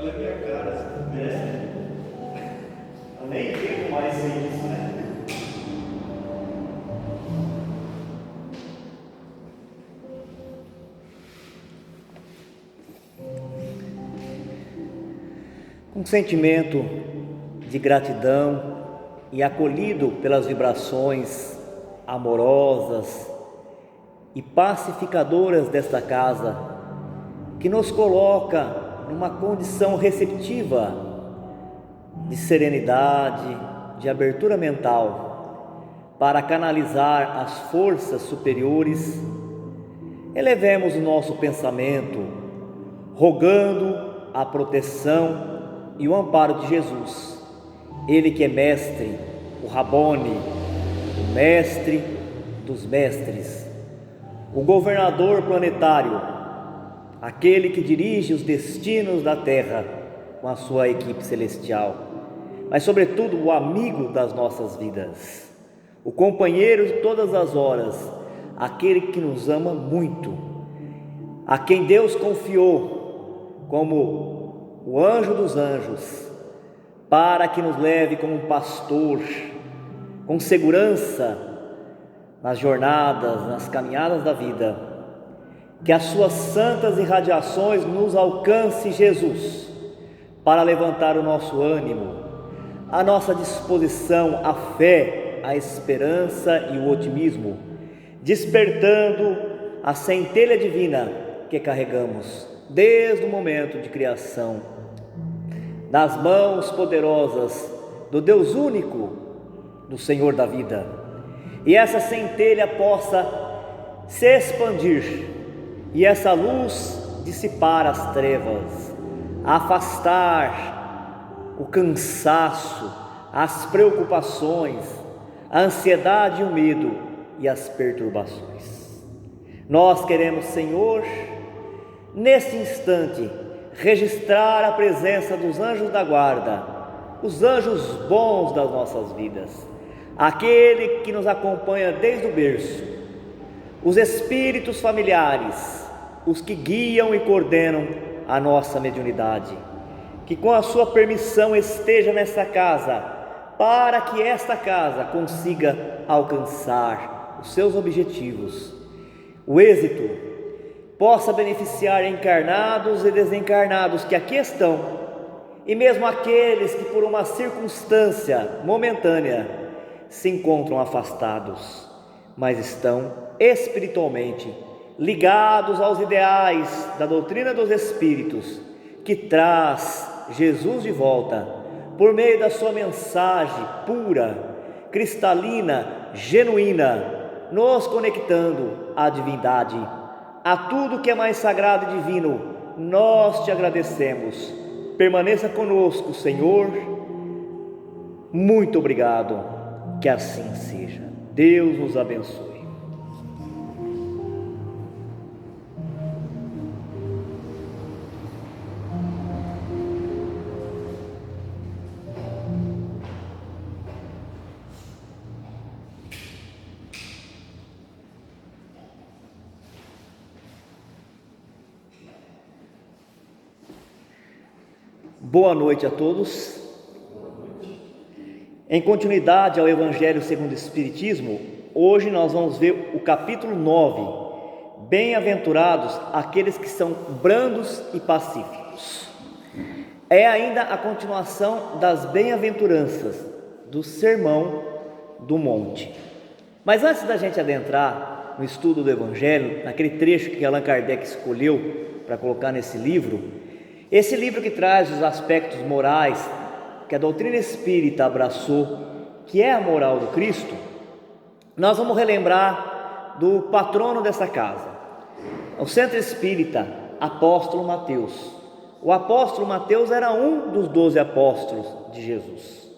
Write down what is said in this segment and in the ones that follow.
Olha a minha cara, você merece. Eu nem tenho mais isso, né? Com sentimento de gratidão e acolhido pelas vibrações amorosas e pacificadoras desta casa, que nos coloca numa condição receptiva de serenidade, de abertura mental, para canalizar as forças superiores, elevemos o nosso pensamento, rogando a proteção e o amparo de Jesus, Ele que é mestre, o Rabboni, o mestre dos mestres, o governador planetário, aquele que dirige os destinos da Terra com a sua equipe celestial, mas sobretudo o amigo das nossas vidas, o companheiro de todas as horas, aquele que nos ama muito, a quem Deus confiou como o anjo dos anjos, para que nos leve como um pastor, com segurança nas jornadas, nas caminhadas da vida. Que as suas santas irradiações nos alcance, Jesus, para levantar o nosso ânimo, a nossa disposição, a fé, a esperança e o otimismo, despertando a centelha divina que carregamos desde o momento de criação, nas mãos poderosas do Deus único, do Senhor da vida, e essa centelha possa se expandir e essa luz dissipar as trevas, afastar o cansaço, as preocupações, a ansiedade e o medo e as perturbações. Nós queremos, Senhor, neste instante, registrar a presença dos anjos da guarda, os anjos bons das nossas vidas, aquele que nos acompanha desde o berço, os espíritos familiares, os que guiam e coordenam a nossa mediunidade, que com a sua permissão esteja nesta casa, para que esta casa consiga alcançar os seus objetivos, o êxito possa beneficiar encarnados e desencarnados que aqui estão, e mesmo aqueles que por uma circunstância momentânea se encontram afastados, mas estão espiritualmente ligados aos ideais da doutrina dos Espíritos, que traz Jesus de volta, por meio da sua mensagem pura, cristalina, genuína, nos conectando à divindade, a tudo que é mais sagrado e divino. Nós te agradecemos. Permaneça conosco, Senhor. Muito obrigado. Que assim seja. Deus nos abençoe. Boa noite a todos. Em continuidade ao Evangelho segundo o Espiritismo, hoje nós vamos ver o capítulo 9. Bem-aventurados aqueles que são brandos e pacíficos. É ainda a continuação das bem-aventuranças do Sermão do Monte. Mas antes da gente adentrar no estudo do Evangelho, naquele trecho que Allan Kardec escolheu para colocar nesse livro, esse livro que traz os aspectos morais que a doutrina espírita abraçou, que é a moral do Cristo, nós vamos relembrar do patrono dessa casa, o Centro Espírita Apóstolo Mateus. O apóstolo Mateus era um dos 12 apóstolos de Jesus.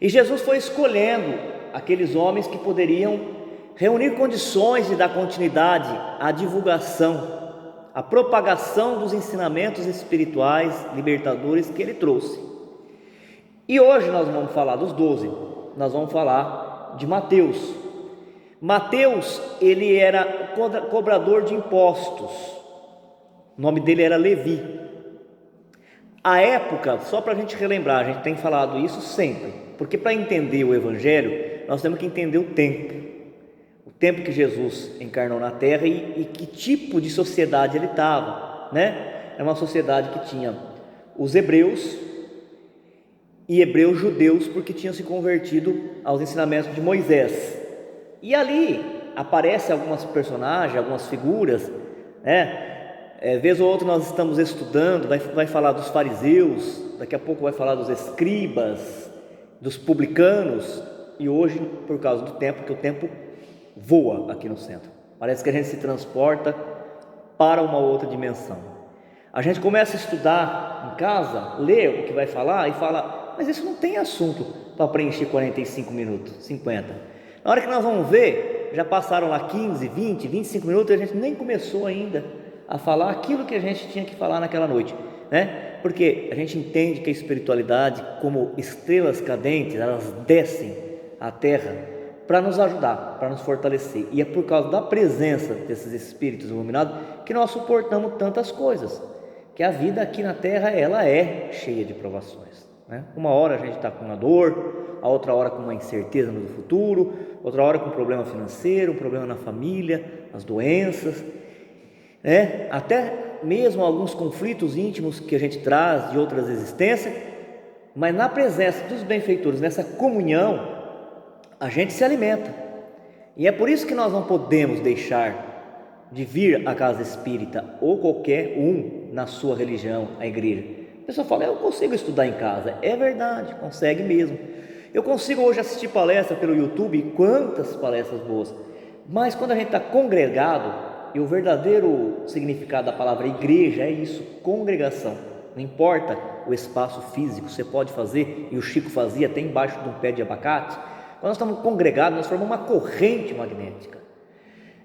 E Jesus foi escolhendo aqueles homens que poderiam reunir condições de dar continuidade à divulgação, a propagação dos ensinamentos espirituais libertadores que ele trouxe. E hoje nós vamos falar dos 12, nós vamos falar de Mateus. Mateus, ele era cobrador de impostos, o nome dele era Levi. A época, só para a gente relembrar, a gente tem falado isso sempre, porque para entender o Evangelho, nós temos que entender o tempo que Jesus encarnou na Terra e que tipo de sociedade ele estava, né? É uma sociedade que tinha os hebreus e hebreus judeus, porque tinham se convertido aos ensinamentos de Moisés. E ali aparecem algumas personagens, algumas figuras, né? Vez ou outra nós estamos estudando, vai falar dos fariseus, daqui a pouco vai falar dos escribas, dos publicanos, e hoje, por causa do tempo, que o tempo voa aqui no centro, parece que a gente se transporta para uma outra dimensão. A gente começa a estudar em casa, lê o que vai falar e fala, mas isso não tem assunto para preencher 45 minutos, 50. Na hora que nós vamos ver, já passaram lá 15, 20, 25 minutos e a gente nem começou ainda a falar aquilo que a gente tinha que falar naquela noite, né? Porque a gente entende que a espiritualidade, como estrelas cadentes, elas descem à terra para nos ajudar, para nos fortalecer, e é por causa da presença desses espíritos iluminados que nós suportamos tantas coisas, que a vida aqui na terra, ela é cheia de provações, né? Uma hora a gente está com uma dor, a outra hora com uma incerteza no futuro, outra hora com um problema financeiro, um problema na família, as doenças, né? Até mesmo alguns conflitos íntimos que a gente traz de outras existências, mas na presença dos benfeitores, nessa comunhão, a gente se alimenta. E é por isso que nós não podemos deixar de vir à casa espírita, ou qualquer um na sua religião, a igreja. A pessoa fala, eu consigo estudar em casa. É verdade, consegue mesmo. Eu consigo hoje assistir palestra pelo YouTube, quantas palestras boas. Mas quando a gente está congregado, e o verdadeiro significado da palavra igreja é isso, congregação. Não importa o espaço físico, você pode fazer, e o Chico fazia até embaixo de um pé de abacate. Quando nós estamos congregados, nós formamos uma corrente magnética.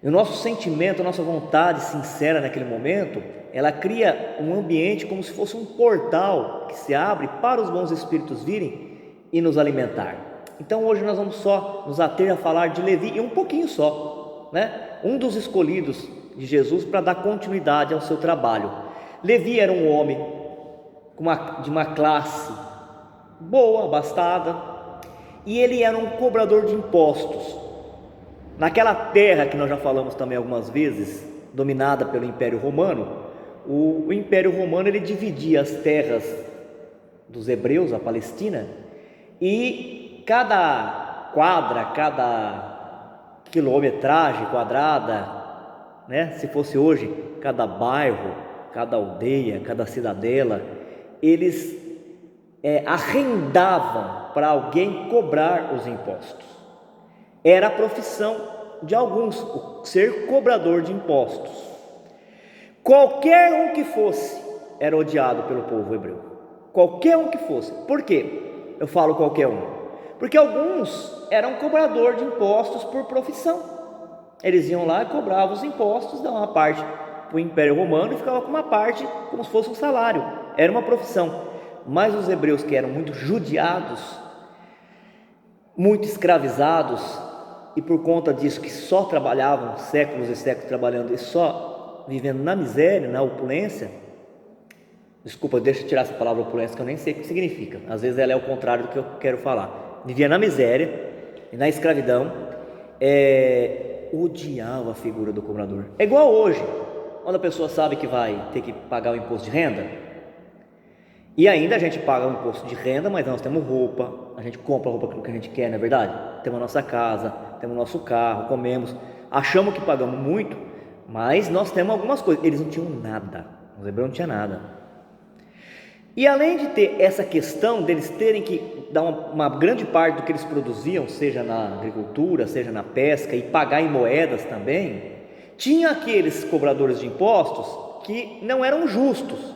E o nosso sentimento, a nossa vontade sincera naquele momento, ela cria um ambiente como se fosse um portal que se abre para os bons espíritos virem e nos alimentar. Então hoje nós vamos só nos ater a falar de Levi, e um pouquinho só, né? Um dos escolhidos de Jesus para dar continuidade ao seu trabalho. Levi era um homem de uma classe boa, abastada, e ele era um cobrador de impostos. Naquela terra que nós já falamos também algumas vezes, dominada pelo Império Romano, o Império Romano ele dividia as terras dos hebreus, a Palestina, e cada quadra, cada quilometragem quadrada, né? Se fosse hoje, cada bairro, cada aldeia, cada cidadela, eles arrendavam para alguém cobrar os impostos. Era a profissão de alguns, o ser cobrador de impostos. Qualquer um que fosse era odiado pelo povo hebreu. Qualquer um que fosse. Por quê? Eu falo qualquer um. Porque alguns eram cobrador de impostos por profissão. Eles iam lá e cobravam os impostos, davam uma parte para o Império Romano e ficava com uma parte como se fosse um salário. Era uma profissão. Mas os hebreus, que eram muito judiados, muito escravizados, e por conta disso que só trabalhavam séculos e séculos trabalhando e só vivendo na miséria, na opulência. Desculpa, deixa eu tirar essa palavra opulência, que eu nem sei o que significa. Às vezes ela é o contrário do que eu quero falar. Vivia na miséria e na escravidão, odiava a figura do cobrador. É igual hoje, quando a pessoa sabe que vai ter que pagar o imposto de renda, e ainda a gente paga o imposto de renda, mas nós temos roupa, a gente compra a roupa que a gente quer, não é verdade? Temos a nossa casa, temos o nosso carro, comemos, achamos que pagamos muito, mas nós temos algumas coisas. Eles não tinham nada, os hebreus não tinham nada. E além de ter essa questão deles terem que dar uma grande parte do que eles produziam, seja na agricultura, seja na pesca, e pagar em moedas também, tinha aqueles cobradores de impostos que não eram justos,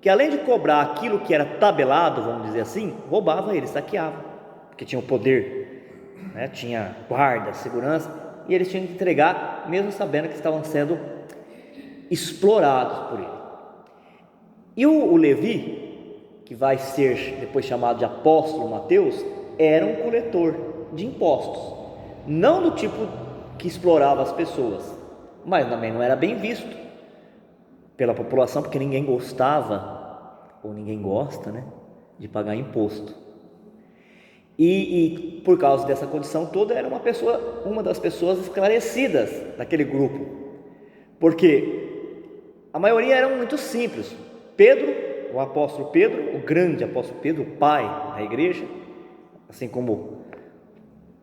que além de cobrar aquilo que era tabelado, vamos dizer assim, roubava eles, saqueava, porque tinha o poder, né? Tinha guarda, segurança, e eles tinham que entregar, mesmo sabendo que estavam sendo explorados por ele. E o Levi, que vai ser depois chamado de apóstolo Mateus, era um coletor de impostos, não do tipo que explorava as pessoas, mas também não era bem visto pela população, porque ninguém gostava ou ninguém gosta, né, de pagar imposto. E por causa dessa condição toda, era uma das pessoas esclarecidas daquele grupo, porque a maioria eram muito simples. Pedro, o apóstolo Pedro, o grande apóstolo Pedro, o pai da igreja, assim como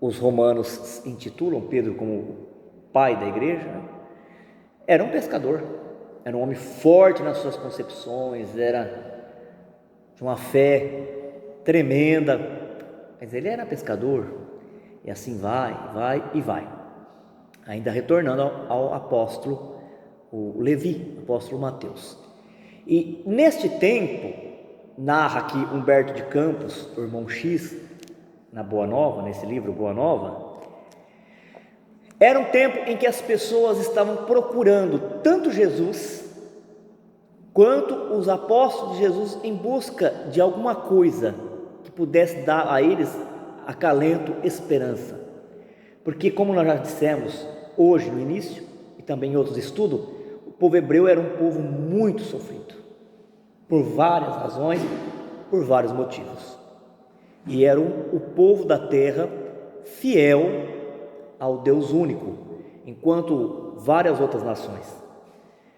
os romanos intitulam Pedro como pai da igreja, né? Era um pescador, era um homem forte nas suas concepções, era de uma fé tremenda, mas ele era pescador, e assim vai. Ainda retornando ao apóstolo, o Levi, apóstolo Mateus. E neste tempo, narra aqui Humberto de Campos, o irmão X, na Boa Nova, nesse livro Boa Nova, era um tempo em que as pessoas estavam procurando tanto Jesus quanto os apóstolos de Jesus em busca de alguma coisa que pudesse dar a eles acalento, esperança. Porque, como nós já dissemos hoje no início e também em outros estudos, o povo hebreu era um povo muito sofrido, por várias razões, por vários motivos. E era o povo da terra fiel ao Deus único, enquanto várias outras nações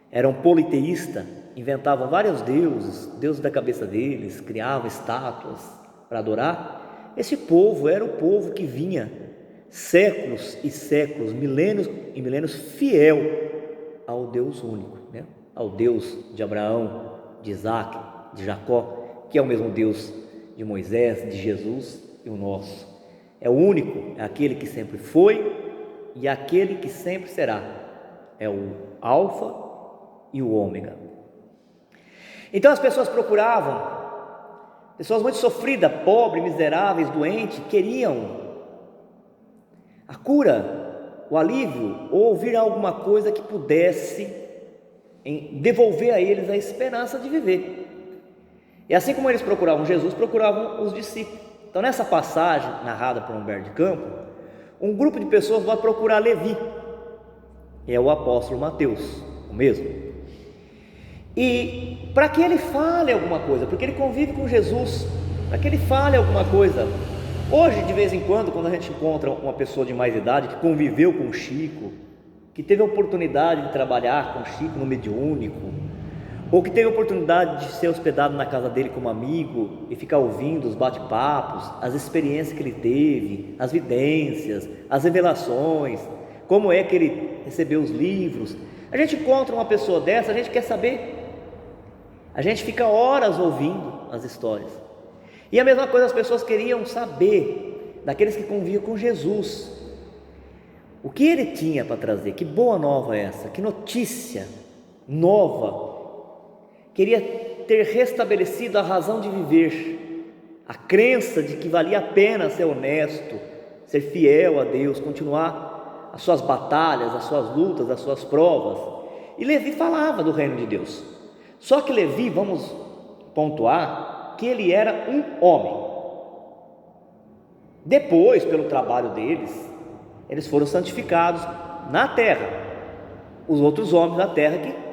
eram politeístas, inventavam vários deuses da cabeça deles, criavam estátuas para adorar. Esse povo era o povo que vinha séculos e séculos, milênios e milênios, fiel ao Deus único, né? Ao Deus de Abraão, de Isaac, de Jacó, que é o mesmo Deus de Moisés, de Jesus e o nosso. É o único, é aquele que sempre foi e aquele que sempre será. É o Alfa e o Ômega. Então as pessoas procuravam, pessoas muito sofridas, pobres, miseráveis, doentes, queriam a cura, o alívio, ou ouvir alguma coisa que pudesse devolver a eles a esperança de viver. E assim como eles procuravam Jesus, procuravam os discípulos. Então, nessa passagem narrada por Humberto de Campos, um grupo de pessoas vai procurar Levi, que é o apóstolo Mateus, o mesmo, e para que ele fale alguma coisa, porque ele convive com Jesus, para que ele fale alguma coisa. Hoje, de vez em quando a gente encontra uma pessoa de mais idade que conviveu com o Chico, que teve a oportunidade de trabalhar com o Chico no mediúnico, ou que teve a oportunidade de ser hospedado na casa dele como amigo e ficar ouvindo os bate-papos, as experiências que ele teve, as vidências, as revelações, como é que ele recebeu os livros. A gente encontra uma pessoa dessa, a gente quer saber, a gente fica horas ouvindo as histórias. E a mesma coisa as pessoas queriam saber daqueles que conviviam com Jesus, o que ele tinha para trazer, que boa nova é essa, que notícia nova. Queria ter restabelecido a razão de viver, a crença de que valia a pena ser honesto, ser fiel a Deus, continuar as suas batalhas, as suas lutas, as suas provas. E Levi falava do reino de Deus. Só que Levi, vamos pontuar, que ele era um homem. Depois, pelo trabalho deles, eles foram santificados na terra. Os outros homens da terra que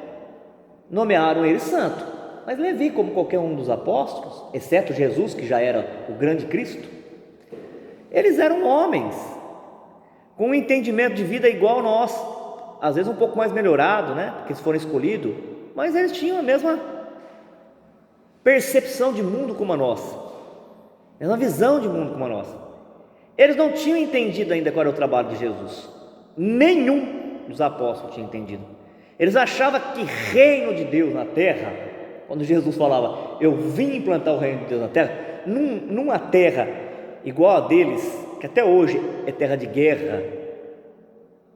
nomearam ele santo. Mas Levi, como qualquer um dos apóstolos, exceto Jesus, que já era o grande Cristo, eles eram homens com um entendimento de vida igual a nós, às vezes um pouco mais melhorado, né? Porque eles foram escolhidos, mas eles tinham a mesma percepção de mundo como a nossa, a mesma visão de mundo como a nossa. Eles não tinham entendido ainda qual era o trabalho de Jesus. Nenhum dos apóstolos tinha entendido. Eles achavam que reino de Deus na terra, quando Jesus falava, eu vim implantar o reino de Deus na terra, numa terra igual a deles, que até hoje é terra de guerra,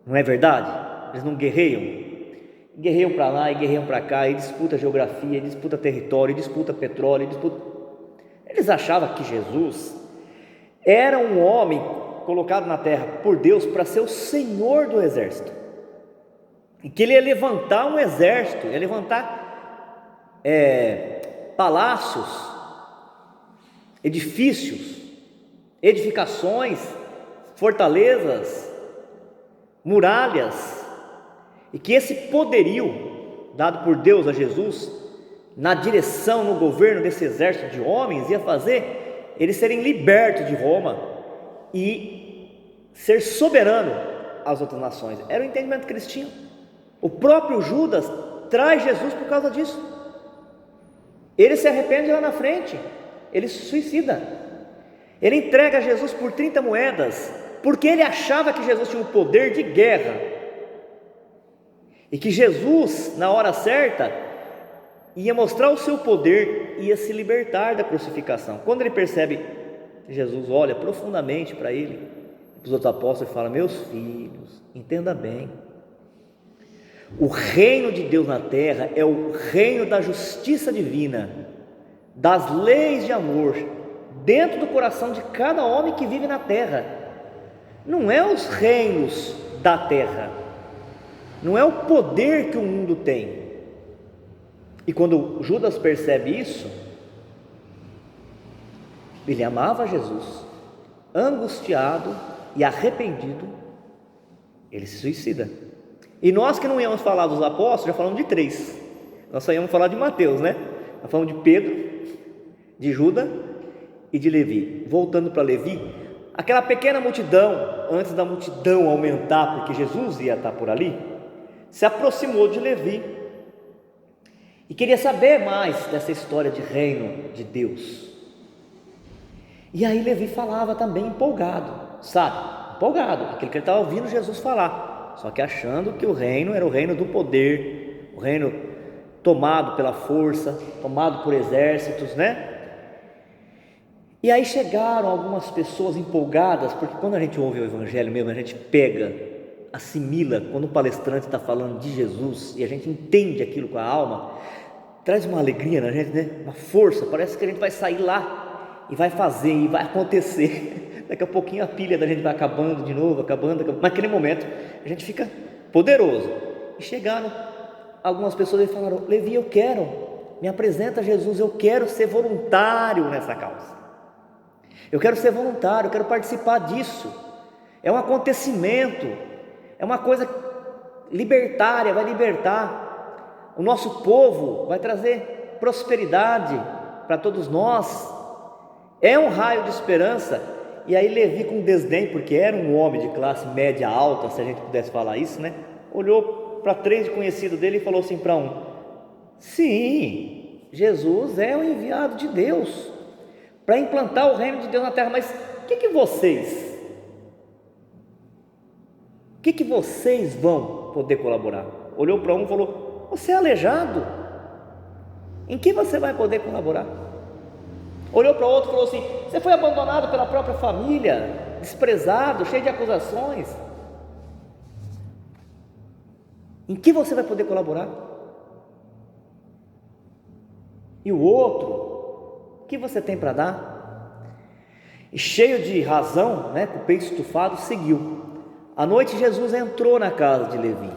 não é verdade? Eles não guerreiam para lá e guerreiam para cá, e disputa geografia, e disputa território, e disputa petróleo, Eles achavam que Jesus era um homem colocado na terra por Deus para ser o Senhor do exército, e que ele ia levantar um exército, ia levantar palácios, edifícios, edificações, fortalezas, muralhas, e que esse poderio dado por Deus a Jesus na direção, no governo desse exército de homens, ia fazer eles serem libertos de Roma e ser soberano às outras nações. Era o entendimento que eles tinham. O próprio Judas traz Jesus por causa disso. Ele se arrepende lá na frente, ele se suicida, ele entrega Jesus por 30 moedas, porque ele achava que Jesus tinha um poder de guerra, e que Jesus, na hora certa, ia mostrar o seu poder, ia se libertar da crucificação. Quando ele percebe que Jesus olha profundamente para ele, para os outros apóstolos, e fala: meus filhos, entenda bem, o reino de Deus na terra é o reino da justiça divina, das leis de amor, dentro do coração de cada homem que vive na terra. Não é os reinos da terra, não é o poder que o mundo tem. E quando Judas percebe isso, ele amava Jesus, angustiado e arrependido, ele se suicida. E nós que não íamos falar dos apóstolos, já falamos de 3. Nós só íamos falar de Mateus, né? Nós falamos de Pedro, de Judas e de Levi. Voltando para Levi, aquela pequena multidão, antes da multidão aumentar, porque Jesus ia estar por ali, se aproximou de Levi e queria saber mais dessa história de reino de Deus. E aí Levi falava também empolgado, sabe? Empolgado, aquilo que ele estava ouvindo Jesus falar, só que achando que o reino era o reino do poder, o reino tomado pela força, tomado por exércitos, né? E aí chegaram algumas pessoas empolgadas, porque quando a gente ouve o evangelho mesmo, a gente pega, assimila, quando o palestrante está falando de Jesus, e a gente entende aquilo com a alma, traz uma alegria na gente, né? Uma força, parece que a gente vai sair lá, e vai fazer, e vai acontecer. Daqui a pouquinho a pilha da gente vai acabando de novo, acabando. Naquele momento a gente fica poderoso. E chegaram algumas pessoas e falaram: Levi, eu quero, me apresenta Jesus, eu quero ser voluntário nessa causa, eu quero ser voluntário, eu quero participar disso. É um acontecimento, é uma coisa libertária, vai libertar o nosso povo, vai trazer prosperidade para todos nós, é um raio de esperança. E aí Levi, com desdém, porque era um homem de classe média alta, se a gente pudesse falar isso, né? Olhou para 3 conhecidos dele e falou assim para um: sim, Jesus é o enviado de Deus para implantar o reino de Deus na terra, mas o que vocês vão poder colaborar? Olhou para um e falou: você é aleijado, em que você vai poder colaborar? Olhou para o outro e falou assim: você foi abandonado pela própria família, desprezado, cheio de acusações, em que você vai poder colaborar? E o outro: o que você tem para dar? E cheio de razão, né, com o peito estufado, seguiu. À noite Jesus entrou na casa de Levi,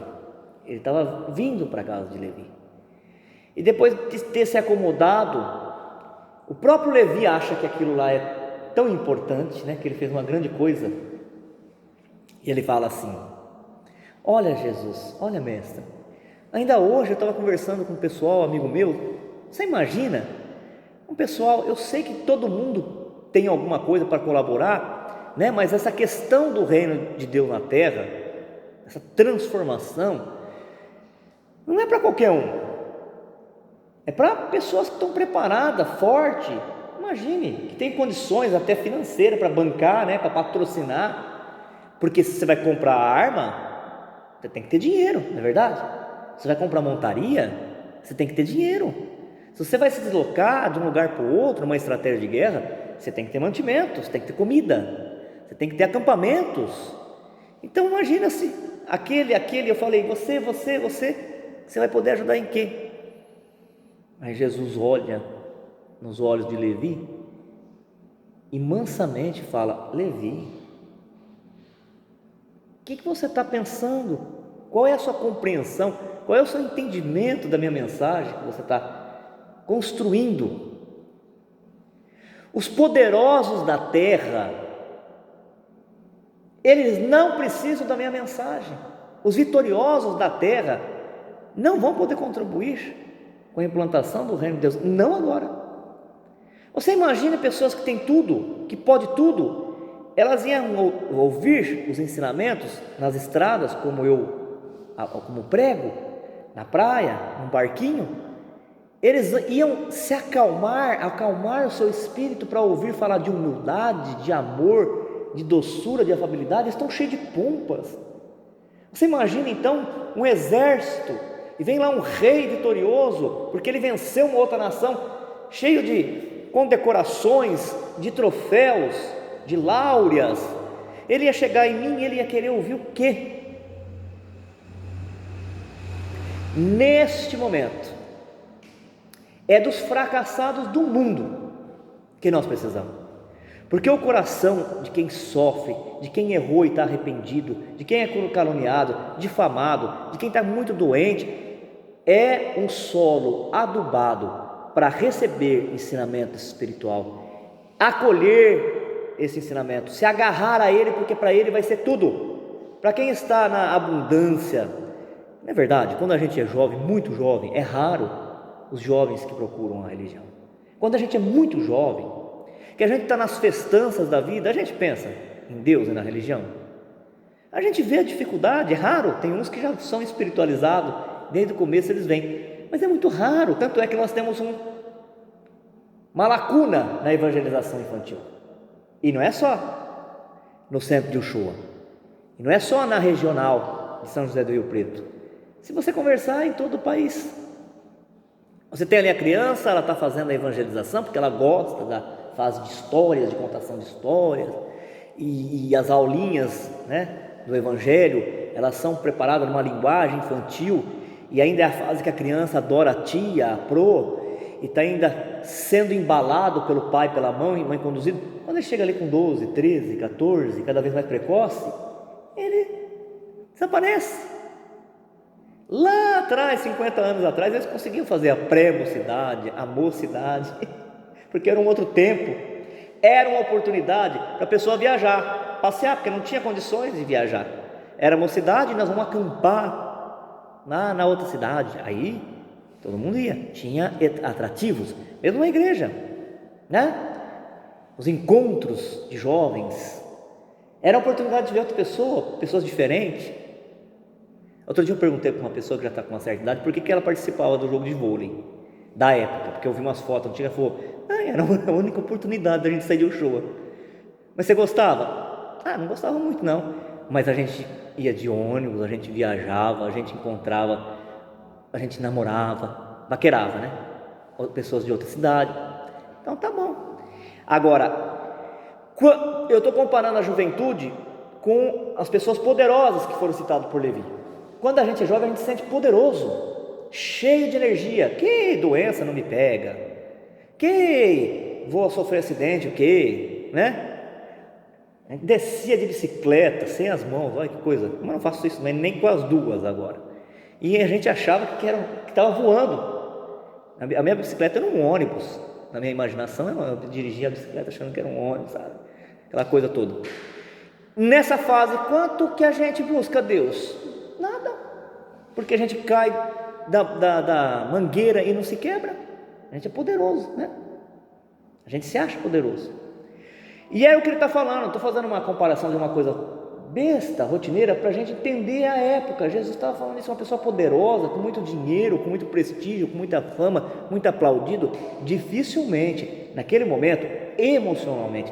ele estava vindo para a casa de Levi, e depois de ter se acomodado, o próprio Levi acha que aquilo lá é tão importante, né, que ele fez uma grande coisa, e ele fala assim: olha Jesus, olha mestre, ainda hoje eu estava conversando com um pessoal, amigo meu, você imagina, um pessoal, eu sei que todo mundo tem alguma coisa para colaborar, né, mas essa questão do reino de Deus na terra, essa transformação, não é para qualquer um, é para pessoas que estão preparadas, fortes. Imagine, que tem condições até financeiras para bancar, né, para patrocinar, porque se você vai comprar arma, você tem que ter dinheiro, não é verdade? Você vai comprar montaria, você tem que ter dinheiro. Se você vai se deslocar de um lugar para o outro, uma estratégia de guerra, você tem que ter mantimento, você tem que ter comida, você tem que ter acampamentos. Então imagina se aquele, eu falei: você vai poder ajudar em quê? Aí Jesus olha nos olhos de Levi e mansamente fala: Levi, o que você está pensando? Qual é a sua compreensão? Qual é o seu entendimento da minha mensagem que você está construindo? Os poderosos da terra, eles não precisam da minha mensagem. Os vitoriosos da terra não vão poder contribuir. com a implantação do reino de Deus, não agora. Você imagina pessoas que têm tudo, que pode tudo, elas iam ouvir os ensinamentos nas estradas, como prego, na praia, num barquinho, eles iam se acalmar o seu espírito para ouvir falar de humildade, de amor, de doçura, de afabilidade. Eles estão cheios de pompas. Você imagina então um exército, e vem lá um rei vitorioso, porque ele venceu uma outra nação, cheio de condecorações, de troféus, de láureas. Ele ia chegar em mim e ele ia querer ouvir o quê? Neste momento, é dos fracassados do mundo que nós precisamos, porque o coração de quem sofre, de quem errou e está arrependido, de quem é caluniado, difamado, de quem está muito doente, é um solo adubado para receber ensinamento espiritual, acolher esse ensinamento, se agarrar a ele, porque para ele vai ser tudo. Para quem está na abundância, não é verdade? Quando a gente é jovem, muito jovem, é raro os jovens que procuram a religião. Quando a gente é muito jovem, que a gente está nas festanças da vida, a gente pensa em Deus e na religião. A gente vê a dificuldade, é raro, tem uns que já são espiritualizados, desde o começo eles vêm, mas é muito raro, tanto é que nós temos uma lacuna na evangelização infantil. E não é só no centro de Uchoa, e não é só na regional de São José do Rio Preto. Se você conversar em todo o país, você tem ali a criança, ela está fazendo a evangelização, porque ela gosta da fase de histórias, de contação de histórias, e as aulinhas, do evangelho, elas são preparadas numa linguagem infantil, e ainda é a fase que a criança adora a tia, a pro, e está ainda sendo embalado pelo pai, pela mãe conduzido. Quando ele chega ali com 12, 13, 14, cada vez mais precoce, ele desaparece. Lá atrás, 50 anos atrás, eles conseguiam fazer a pré-mocidade, a mocidade, porque era um outro tempo, era uma oportunidade para a pessoa viajar, passear, porque não tinha condições de viajar. Era mocidade e nós vamos acampar na outra cidade. Aí todo mundo ia, tinha atrativos, mesmo na igreja, os encontros de jovens, era a oportunidade de ver outra pessoa, pessoas diferentes. Outro dia eu perguntei para uma pessoa que já está com uma certa idade por que ela participava do jogo de vôlei da época, porque eu vi umas fotos antigas e falou, era a única oportunidade da gente sair de Uchoa. Mas você gostava? Não gostava muito não, mas a gente ia de ônibus, a gente viajava, a gente encontrava, a gente namorava, paquerava, pessoas de outra cidade. Então tá bom. Agora, eu estou comparando a juventude com as pessoas poderosas que foram citadas por Levi. Quando a gente é jovem, a gente se sente poderoso, cheio de energia. Que doença não me pega? Que vou sofrer acidente, o que? A gente descia de bicicleta, sem as mãos, olha que coisa. Mas não faço isso nem com as duas agora. E a gente achava que estava voando. A minha bicicleta era um ônibus. Na minha imaginação, eu dirigia a bicicleta achando que era um ônibus, sabe? Aquela coisa toda. Nessa fase, quanto que a gente busca Deus? Nada, porque a gente cai da mangueira e não se quebra. A gente é poderoso, a gente se acha poderoso. E é o que ele está falando. Estou fazendo uma comparação de uma coisa besta, rotineira, para a gente entender a época. Jesus estava falando isso, uma pessoa poderosa, com muito dinheiro, com muito prestígio, com muita fama, muito aplaudido, dificilmente, naquele momento, emocionalmente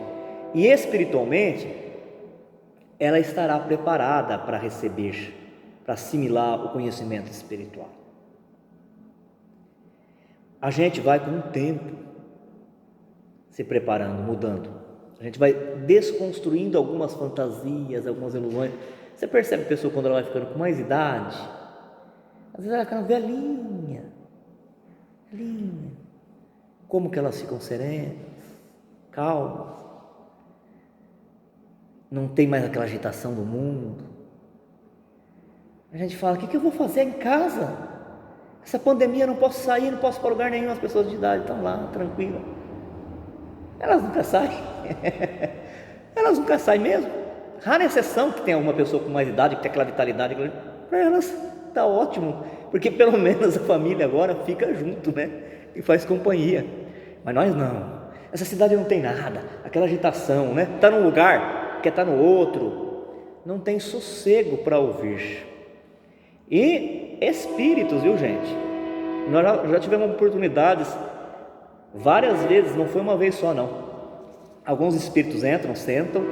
e espiritualmente, ela estará preparada para receber, para assimilar o conhecimento espiritual. A gente vai com o tempo se preparando, mudando. A gente vai desconstruindo algumas fantasias, algumas ilusões. Você percebe a pessoa quando ela vai ficando com mais idade? Às vezes ela fica velhinha. Como que elas ficam serenas, calmas. Não tem mais aquela agitação do mundo. A gente fala, o que eu vou fazer em casa? Essa pandemia, eu não posso sair, não posso ir para lugar nenhum. As pessoas de idade estão lá, tranquilas. Elas nunca saem. Elas nunca saem mesmo. Rara exceção que tem alguma pessoa com mais idade, que tem aquela vitalidade. Para elas, está ótimo, porque pelo menos a família agora fica junto, né? E faz companhia. Mas nós não. Essa cidade não tem nada, aquela agitação, né? Está num lugar, quer estar no outro, não tem sossego para ouvir. E espíritos, viu, gente? Nós já tivemos oportunidades várias vezes, não foi uma vez só, não. Alguns espíritos entram, sentam,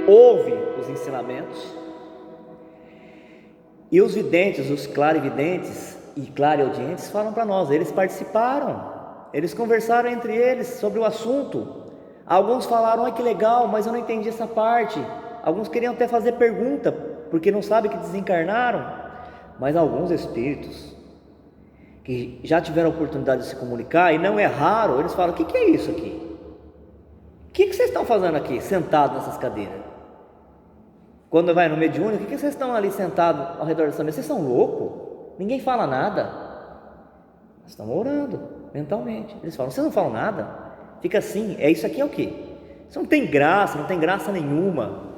ouvem os ensinamentos, e os videntes, os clarividentes e clareaudientes falam para nós, eles participaram, eles conversaram entre eles sobre o assunto. Alguns falaram, que legal, mas eu não entendi essa parte. Alguns queriam até fazer pergunta, porque não sabem que desencarnaram. Mas alguns espíritos que já tiveram a oportunidade de se comunicar, e não é raro, eles falam, o que é isso aqui? O que vocês estão fazendo aqui, sentados nessas cadeiras? Quando vai no mediúnico, o que vocês estão ali sentados ao redor dessa mesa? Vocês são loucos? Ninguém fala nada. Nós estamos orando mentalmente. Eles falam, vocês não falam nada? Fica assim, isso aqui é o quê? Isso não tem graça nenhuma.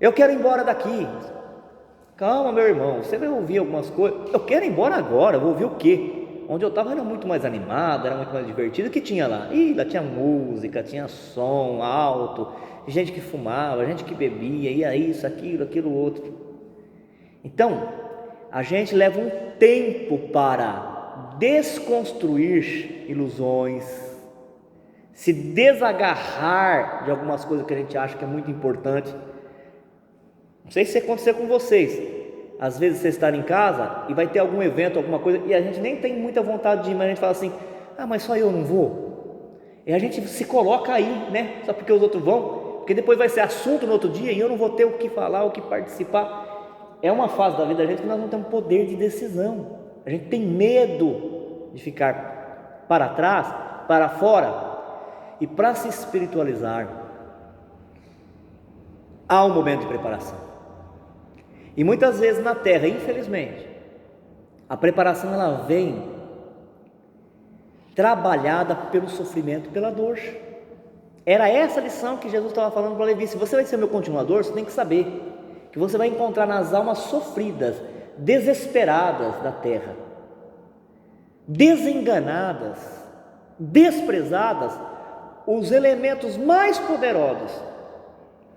Eu quero ir embora daqui. Calma, meu irmão, você vai ouvir algumas coisas. Eu quero ir embora agora, eu vou ouvir o quê? Onde eu estava era muito mais animado, era muito mais divertido. O que tinha lá? Lá tinha música, tinha som alto, gente que fumava, gente que bebia, ia isso, aquilo outro. Então, a gente leva um tempo para desconstruir ilusões, se desagarrar de algumas coisas que a gente acha que é muito importante. Não sei se aconteceu com vocês. Às vezes você está em casa e vai ter algum evento, alguma coisa, e a gente nem tem muita vontade de ir, mas a gente fala assim, mas só eu não vou. E a gente se coloca aí, né? Só porque os outros vão, porque depois vai ser assunto no outro dia e eu não vou ter o que falar, o que participar. É uma fase da vida da gente que nós não temos poder de decisão. A gente tem medo de ficar para trás, para fora. E para se espiritualizar, há um momento de preparação. E muitas vezes na Terra, infelizmente, a preparação ela vem trabalhada pelo sofrimento, pela dor. Era essa a lição que Jesus estava falando para Levi. Se você vai ser meu continuador, você tem que saber que você vai encontrar nas almas sofridas, desesperadas da Terra, desenganadas, desprezadas, os elementos mais poderosos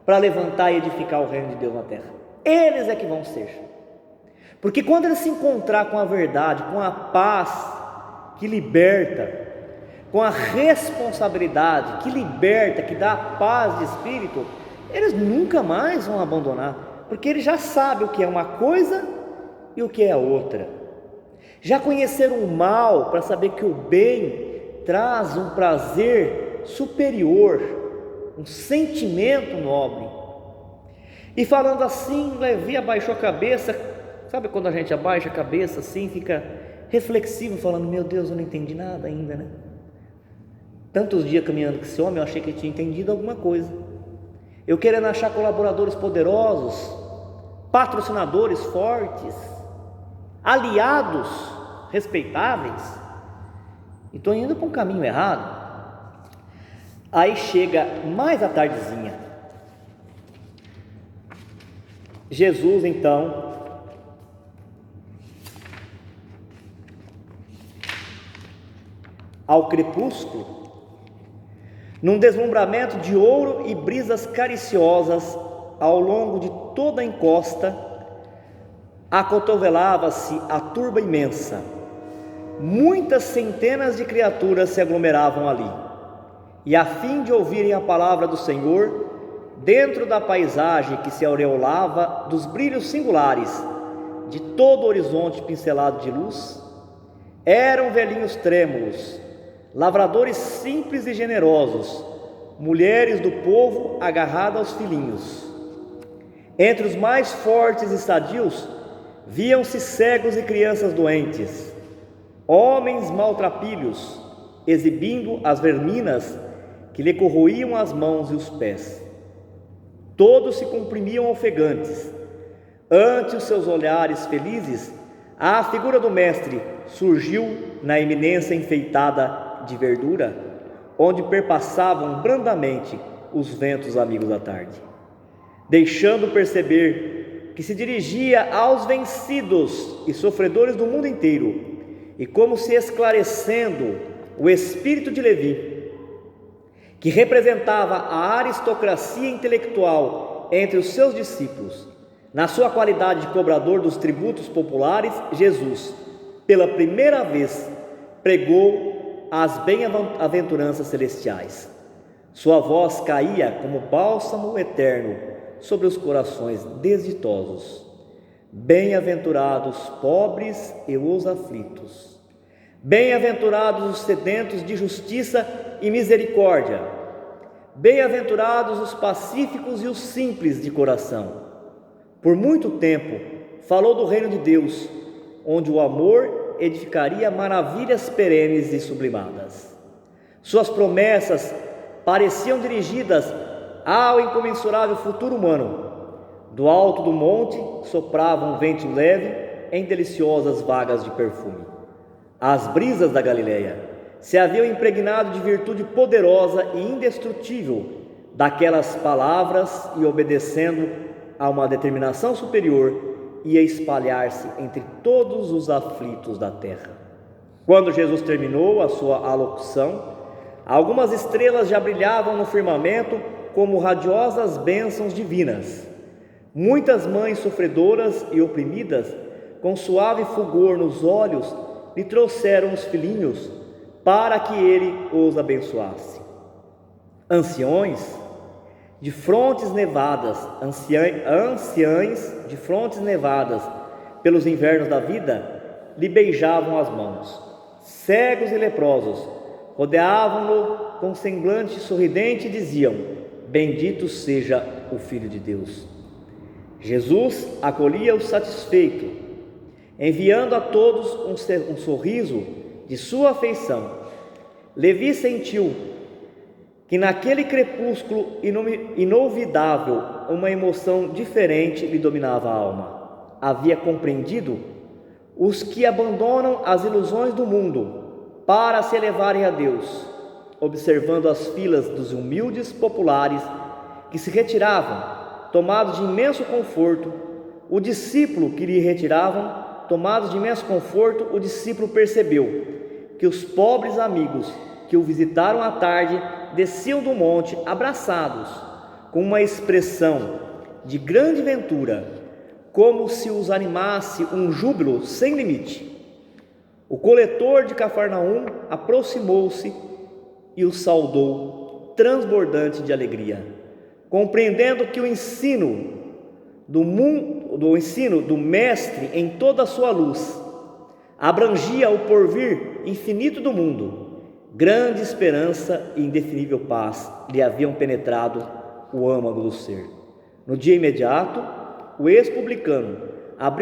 para levantar e edificar o reino de Deus na Terra. Eles é que vão ser, porque quando ele se encontrar com a verdade, com a paz que liberta, com a responsabilidade que liberta, que dá paz de espírito, eles nunca mais vão abandonar, porque eles já sabem o que é uma coisa e o que é a outra, já conheceram o mal para saber que o bem traz um prazer superior, um sentimento nobre. E falando assim, Levi abaixou a cabeça. Sabe quando a gente abaixa a cabeça assim, fica reflexivo, falando, meu Deus, eu não entendi nada ainda, né? Tantos dias caminhando com esse homem, eu achei que ele tinha entendido alguma coisa. Eu querendo achar colaboradores poderosos, patrocinadores fortes, aliados respeitáveis, e estou indo para um caminho errado. Aí chega mais à tardezinha, Jesus então ao crepúsculo, num deslumbramento de ouro e brisas cariciosas ao longo de toda a encosta, acotovelava-se a turba imensa. Muitas centenas de criaturas se aglomeravam ali, e a fim de ouvirem a palavra do Senhor, dentro da paisagem que se aureolava dos brilhos singulares de todo o horizonte pincelado de luz, eram velhinhos trêmulos, lavradores simples e generosos, mulheres do povo agarradas aos filhinhos. Entre os mais fortes e sadios, viam-se cegos e crianças doentes, homens maltrapilhos, exibindo as verminas que lhe corroíam as mãos e os pés. Todos se comprimiam ofegantes. Ante os seus olhares felizes, a figura do Mestre surgiu na eminência enfeitada de verdura, onde perpassavam brandamente os ventos amigos da tarde, deixando perceber que se dirigia aos vencidos e sofredores do mundo inteiro, e como se esclarecendo o espírito de Levi, que representava a aristocracia intelectual entre os seus discípulos, na sua qualidade de cobrador dos tributos populares, Jesus, pela primeira vez, pregou as bem-aventuranças celestiais. Sua voz caía como bálsamo eterno sobre os corações desditosos. Bem-aventurados os pobres e os aflitos. Bem-aventurados os sedentos de justiça e misericórdia. Bem-aventurados os pacíficos e os simples de coração. Por muito tempo falou do reino de Deus, onde o amor edificaria maravilhas perenes e sublimadas. Suas promessas pareciam dirigidas ao incomensurável futuro humano. Do alto do monte soprava um vento leve em deliciosas vagas de perfume. As brisas da Galileia se haviam impregnado de virtude poderosa e indestrutível daquelas palavras e, obedecendo a uma determinação superior, ia espalhar-se entre todos os aflitos da terra. Quando Jesus terminou a sua alocução, algumas estrelas já brilhavam no firmamento como radiosas bênçãos divinas. Muitas mães sofredoras e oprimidas, com suave fulgor nos olhos, lhe trouxeram os filhinhos para que ele os abençoasse. Anciões de frontes nevadas, anciães de frontes nevadas pelos invernos da vida, lhe beijavam as mãos. Cegos e leprosos rodeavam-no com semblante sorridente e diziam: bendito seja o Filho de Deus. Jesus acolhia-os satisfeito, enviando a todos um sorriso de sua afeição. Levi sentiu que naquele crepúsculo inolvidável uma emoção diferente lhe dominava a alma. Havia compreendido os que abandonam as ilusões do mundo para se elevarem a Deus, observando as filas dos humildes populares que se retiravam, tomados de imenso conforto. O discípulo que lhe retiravam, tomados de imenso conforto, o discípulo percebeu que os pobres amigos que o visitaram à tarde desciam do monte abraçados, com uma expressão de grande ventura, como se os animasse um júbilo sem limite. O coletor de Cafarnaum aproximou-se e o saudou, transbordante de alegria, compreendendo que o ensino do Mestre em toda a sua luz abrangia o porvir infinito do mundo. Grande esperança e indefinível paz lhe haviam penetrado o âmago do ser. No dia imediato, o ex-publicano abriu